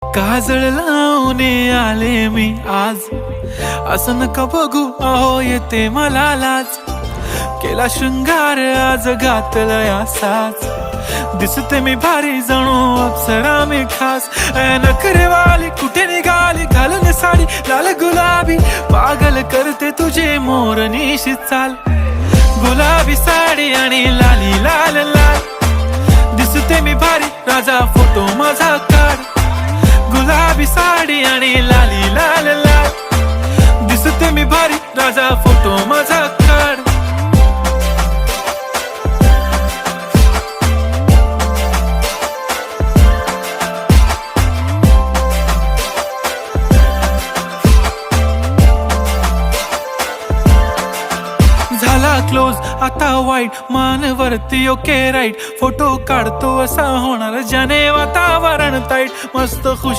काजळ लावून आले मी आज, असं नका बघू अहो येते मला लाज. केला शृंगार आज घातलाय असाच, दिसते मी भारी जणू अप्सरा मी खास. नखरेवाली कुठे निघाली घालून साडी लाल गुलाबी, पागल करते तुझे मोरनीशी चाल. गुलाबी साडी आणि लाली लाल लाल, दिसते मी भारी राजा फोटो माझा काढ. गुलाबी साडी आणि लाली लाल लाल, दिसते मी भारी राजा फोटो माझा काढ. झाला क्लोज आता वाईट, मान वरती ओके राईट. फोटो काढतो असा होणार ज्याने वातावरण ताईट. मस्त खुश